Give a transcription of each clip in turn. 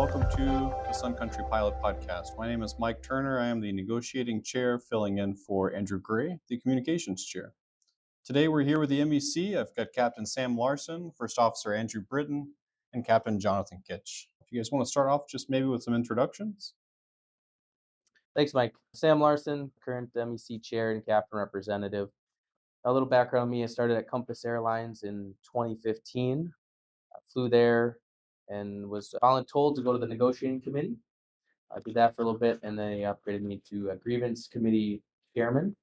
welcome to the Sun Country Pilot Podcast. My name is Mike Turner. I am the negotiating chair filling in for Andrew Gray, the communications chair. Today we're here with the MEC. I've got Captain Sam Larson, First Officer Andrew Britton, and Captain Jonathan Kitch. If you guys want to start off just maybe with some introductions. Thanks, Mike. Sam Larson, current MEC chair and captain representative. A little background on me: I started at Compass Airlines in 2015. I flew there and was voluntold to go to the negotiating committee. I did that for a little bit, and then they upgraded me to a grievance committee chairman.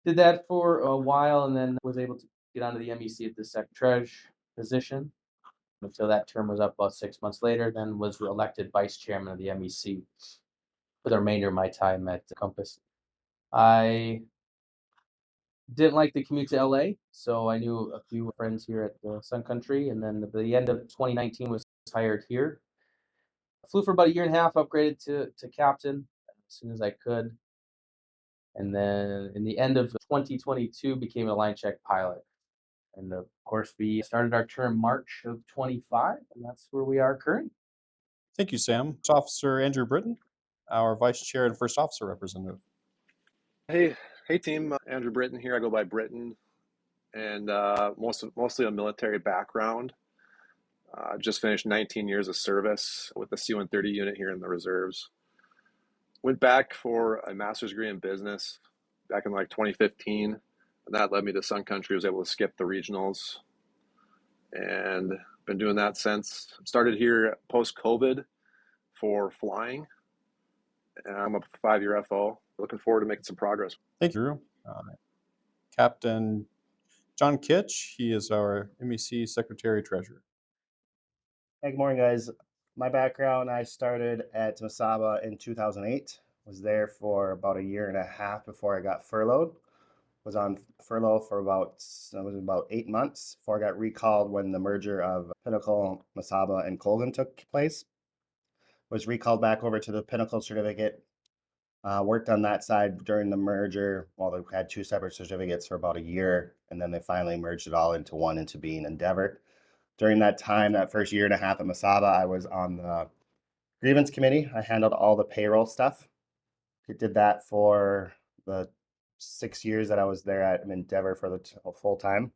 Did that for a while, and then was able to get onto the MEC at the Sec Treasurer position until that term was up about 6 months later. Then was elected vice chairman of the MEC for the remainder of my time at Compass. I didn't like the commute to LA, so I knew a few friends here at the Sun Country, and then at the end of 2019 was hired here. I flew for about a year and a half, upgraded to captain as soon as I could, and then in the end of 2022 became a line check pilot. And of course, we started our term March of 25, and that's where we are currently. Thank you, Sam. First Officer Andrew Britton, our Vice Chair and First Officer Representative. Hey team, Andrew Britton here. I go by Britton, and mostly a military background. Just finished 19 years of service with the C-130 unit here in the reserves. Went back for a master's degree in business back in like 2015, and that led me to Sun Country. I was able to skip the regionals, and been doing that since. Started here post-COVID for flying, and I'm a 5-year FO. Looking forward to making some progress. Thank you, Drew. Captain John Kitch, he is our MEC Secretary Treasurer. Hey, good morning, guys. My background, I started at Mesaba in 2008. Was there for about a year and a half before I got furloughed. Was on furlough for about 8 months before I got recalled when the merger of Pinnacle, Mesaba, and Colgan took place. Was recalled back over to the Pinnacle certificate. Worked on that side during the merger. Well, they had two separate certificates for about a year, and then they finally merged it all into one into being Endeavor. During that time, that first year and a half at Mesaba, I was on the grievance committee. I handled all the payroll stuff. I did that for the 6 years that I was there at Endeavor for the full time.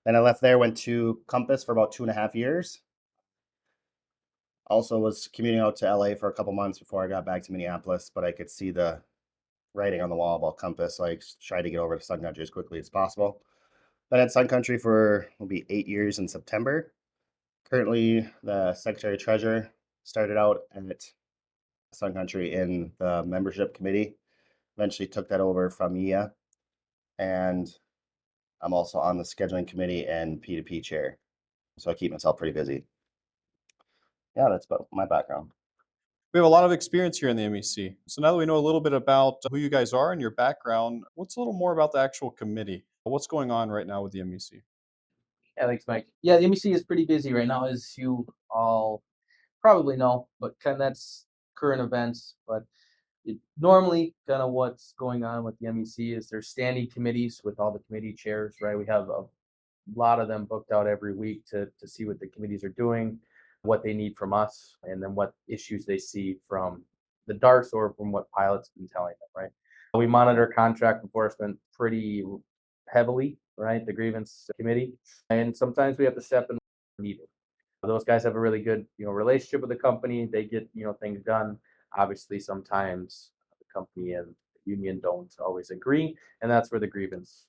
Then I left there, went to Compass for about 2.5 years. Also was commuting out to LA for a couple months before I got back to Minneapolis, but I could see the writing on the wall about Compass, so I tried to get over to Sun Country as quickly as possible. Been at Sun Country will be 8 years in September. Currently, the Secretary Treasurer. Started out at Sun Country in the membership committee. Eventually took that over from Mia, and I'm also on the scheduling committee and P2P chair. So I keep myself pretty busy. Yeah, that's about my background. We have a lot of experience here in the MEC. So now that we know a little bit about who you guys are and your background, what's a little more about the actual committee? What's going on right now with the MEC? Yeah, thanks, Mike. Yeah, the MEC is pretty busy right now, as you all probably know, but kind of that's current events. But normally, kind of what's going on with the MEC is there's standing committees with all the committee chairs, right? We have a lot of them booked out every week to see what the committees are doing, what they need from us, and then what issues they see from the DARS or from what pilots have been telling them, right? We monitor contract enforcement pretty heavily, right? The grievance committee, and sometimes we have to step in when needed. Those guys have a really good, relationship with the company. They get, things done. Obviously, sometimes the company and the union don't always agree, and that's where the grievance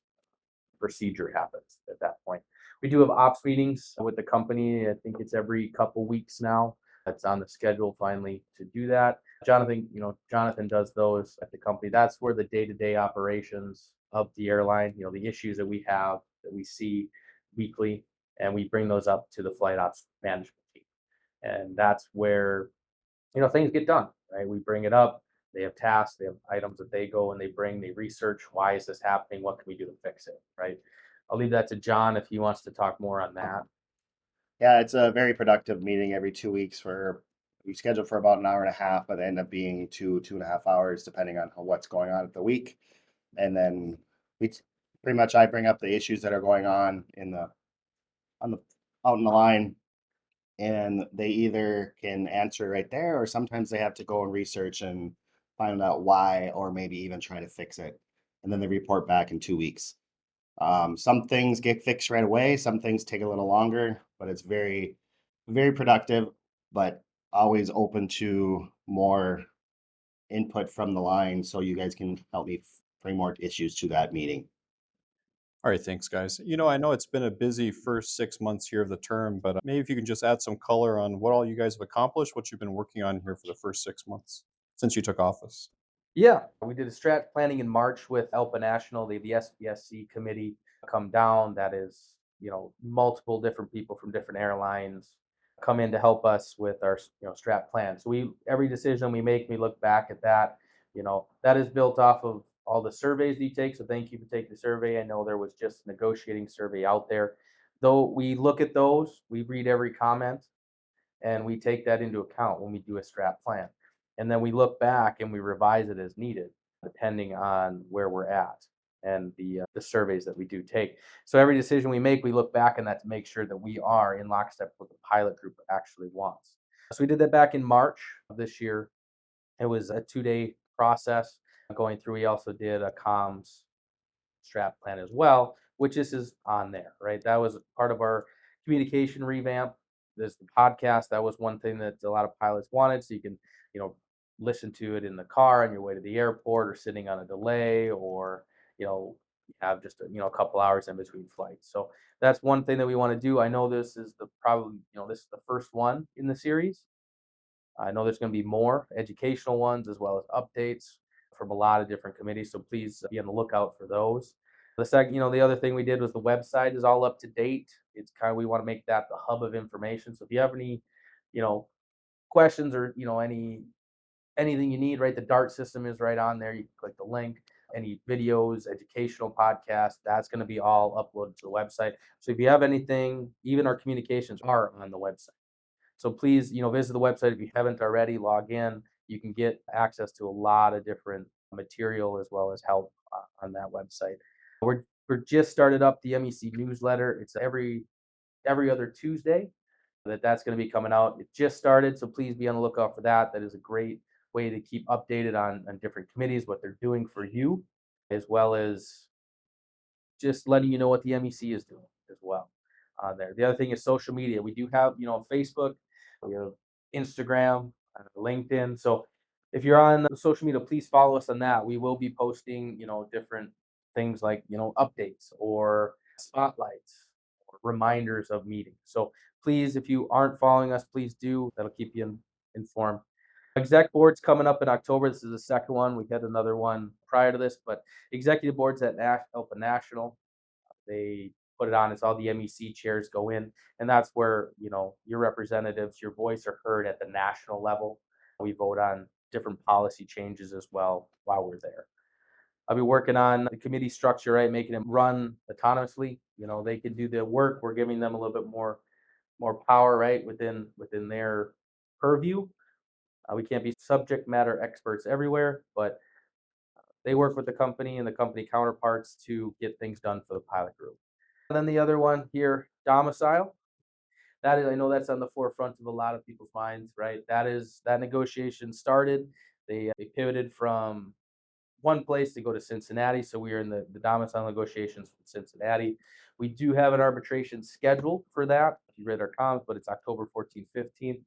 procedure happens at that point. We do have ops meetings with the company. I think it's every couple weeks now. That's on the schedule finally to do that. Jonathan does those at the company. That's where the day-to-day operations of the airline, the issues that we have that we see weekly, and we bring those up to the flight ops management team. And that's where, things get done, right? We bring it up. They have tasks, they have items that they go and they research, why is this happening? What can we do to fix it, right? I'll leave that to John if he wants to talk more on that. Yeah, it's a very productive meeting every 2 weeks. We schedule for about an hour and a half, but they end up being 2.5 hours, depending on what's going on at the week. And then pretty much I bring up the issues that are going on out in the line. and they either can answer right there, or sometimes they have to go and research and find out why, or maybe even try to fix it. And then they report back in 2 weeks. Some things get fixed right away, some things take a little longer, but it's very, very productive, but always open to more input from the line so you guys can help me bring more issues to that meeting. All right, thanks, guys. I know it's been a busy first 6 months here of the term, but maybe if you can just add some color on what all you guys have accomplished, what you've been working on here for the first 6 months since you took office. Yeah, we did a strat planning in March with Alpa National, the SBSC committee come down. That is, multiple different people from different airlines come in to help us with our, strat plan. So every decision we make, we look back at that. That is built off of all the surveys that you take. So thank you for taking the survey. I know there was just a negotiating survey out there. Though we look at those, we read every comment, and we take that into account when we do a strat plan. And then we look back and we revise it as needed, depending on where we're at and the surveys that we do take. So every decision we make, we look back on that to make sure that we are in lockstep with the pilot group actually wants. So we did that back in March of this year. It was a 2-day process going through. We also did a comms strat plan as well, which is on there, right? That was part of our communication revamp. There's the podcast. That was one thing that a lot of pilots wanted. So you can, listen to it in the car on your way to the airport, or sitting on a delay, or, you have just a couple hours in between flights. So that's one thing that we want to do. I know this is this is the first one in the series. I know there's going to be more educational ones as well as updates from a lot of different committees. So please be on the lookout for those. The other thing we did was the website is all up to date. It's we want to make that the hub of information. So if you have any, you know, questions, or anything you need, right, the DART system is right on there. You can click the link. Any videos, educational podcasts, that's going to be all uploaded to the website. So if you have anything, even our communications are on the website. So please, visit the website if you haven't already. Log in. You can get access to a lot of different material as well as help on that website. We're just started up the MEC newsletter. It's every other Tuesday that's going to be coming out. It just started, so please be on the lookout for that. That is a great way to keep updated on different committees, what they're doing for you, as well as just letting you know what the MEC is doing as well there. The other thing is social media. We do have, Facebook, we have Instagram, LinkedIn. So if you're on social media, please follow us on that. We will be posting, different things like, updates or spotlights or reminders of meetings. So please, if you aren't following us, please do. That'll keep you informed. Exec board's coming up in October. This is the second one. We had another one prior to this, but executive boards at Alpha National, they put it on. It's all the MEC chairs go in, and that's where your representatives, your voice are heard at the national level. We vote on different policy changes as well while we're there. I'll be working on the committee structure, right, making them run autonomously. They can do the work. We're giving them a little bit more power, right, within their purview. We can't be subject matter experts everywhere, but they work with the company and the company counterparts to get things done for the pilot group. And then the other one here, domicile. That is, I know that's on the forefront of a lot of people's minds, right? That negotiation started. They pivoted from one place to go to Cincinnati. So we are in the domicile negotiations with Cincinnati. We do have an arbitration scheduled for that. If you read our comments, but it's October 14th, 15th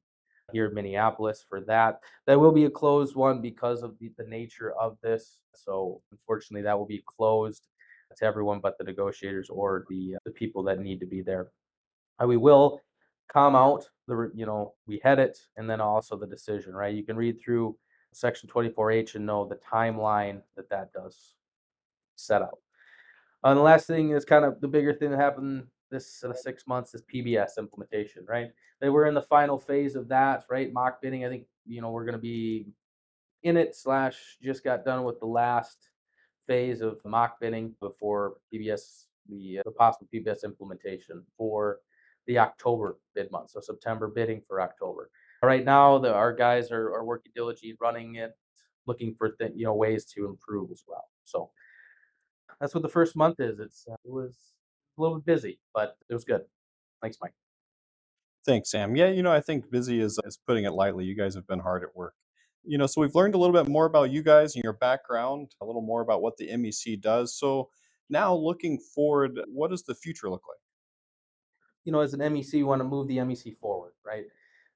here in Minneapolis for that. That will be a closed one because of the nature of this. So unfortunately, that will be closed to everyone but the negotiators or the people that need to be there. We will come out we had it, and then also the decision, right? You can read through section 24H and know the timeline that does set out. And the last thing is kind of the bigger thing that happened this 6 months is PBS implementation, right? They were in the final phase of that, right? Mock bidding. I think we're going to be in it / just got done with the last phase of mock bidding before PBS, the possible PBS implementation for the October bid month. So September bidding for October. Right now, our guys are working diligently, running it, looking for ways to improve as well. So that's what the first month is. It was a little bit busy, but it was good. Thanks, Mike. Thanks, Sam. Yeah, I think busy is putting it lightly. You guys have been hard at work. So we've learned a little bit more about you guys and your background, a little more about what the MEC does. So now looking forward, what does the future look like? As an MEC, we want to move the MEC forward, right?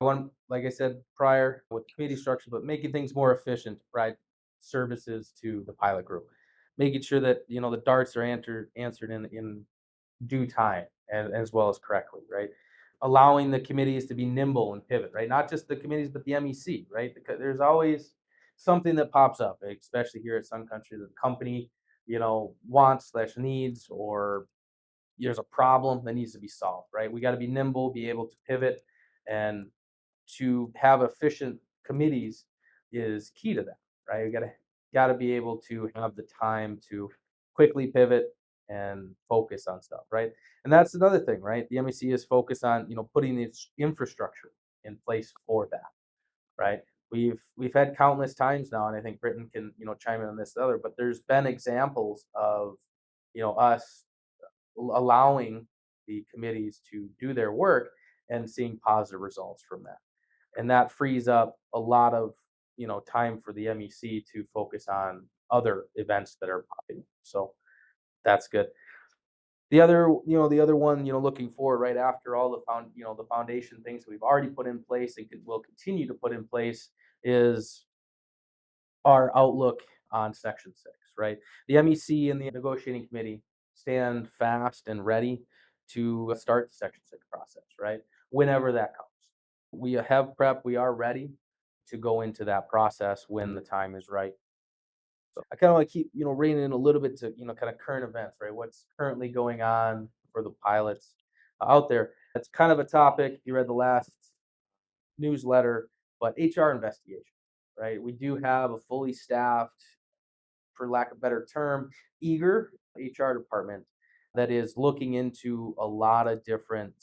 I want, like I said prior, with committee structure, but making things more efficient, right? Services to the pilot group, making sure that the darts are answered in due time and as well as correctly, right? Allowing the committees to be nimble and pivot, right? Not just the committees, but the MEC, right? Because there's always something that pops up, especially here at Sun Country, that the company, wants/needs, or there's a problem that needs to be solved, right? We got to be nimble, be able to pivot, and to have efficient committees is key to that, right? We got to be able to have the time to quickly pivot and focus on stuff, right? And that's another thing, right? The MEC is focused on putting this infrastructure in place for that, right? We've had countless times now, and I think Britain can chime in on this other, but there's been examples of us allowing the committees to do their work and seeing positive results from that. And that frees up a lot of time for the MEC to focus on other events that are popping. So that's good. The other one, looking forward right after all the foundation things that we've already put in place and will continue to put in place is our outlook on Section 6, right? The MEC and the negotiating committee stand fast and ready to start the Section 6 process, right? Whenever that comes. We have prep, we are ready to go into that process when the time is right. So I kind of want to keep, reining in a little bit to, kind of current events, right? What's currently going on for the pilots out there. That's kind of a topic. You read the last newsletter, but HR investigation, right? We do have a fully staffed, for lack of a better term, eager HR department that is looking into a lot of different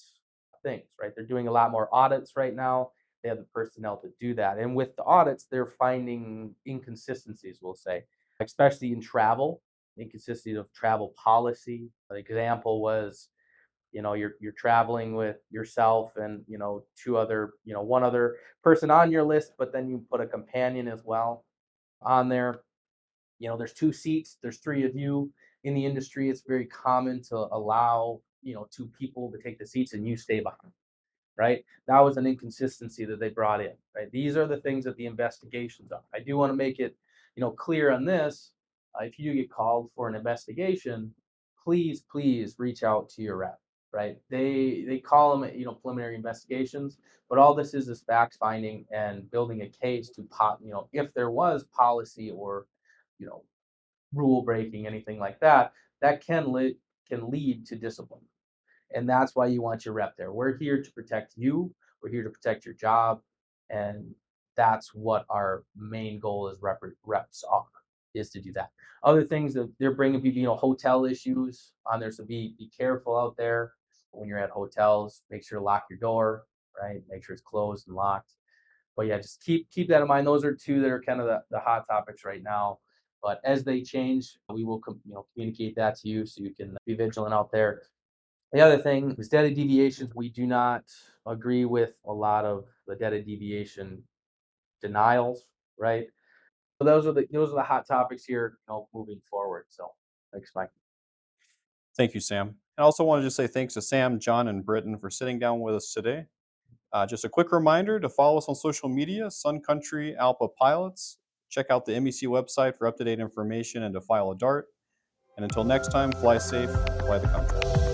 things, right? They're doing a lot more audits right now. They have the personnel to do that. And with the audits, they're finding inconsistencies, we'll say, especially in travel, inconsistencies of travel policy. An example was you're traveling with yourself and one other person on your list, but then you put a companion as well on there. There's two seats, there's three of you. In the industry, it's very common to allow two people to take the seats and you stay behind, right? That was an inconsistency that they brought in, right? These are the things that the investigations are. I do want to make it clear on this. If you do get called for an investigation, please reach out to your rep, right? They call them preliminary investigations, but all this is facts finding and building a case to if there was policy or you know rule breaking, anything like that, that can lead to discipline. And that's why you want your rep there. We're here to protect you. We're here to protect your job. And that's what our main goal as reps are, is to do that. Other things that they're bringing people, hotel issues on there. So be careful out there when you're at hotels. Make sure to lock your door, right? Make sure it's closed and locked. But yeah, just keep that in mind. Those are two that are kind of the hot topics right now. But as they change, we will communicate that to you so you can be vigilant out there. The other thing is data deviations. We do not agree with a lot of the data deviation denials, right? So those are the hot topics here, moving forward. So thanks, Mike. Thank you, Sam. And I also want to just say thanks to Sam, John, and Britton for sitting down with us today. Just a quick reminder to follow us on social media, Sun Country Alpha Pilots. Check out the MEC website for up-to-date information and to file a DART. And until next time, fly safe, fly the country.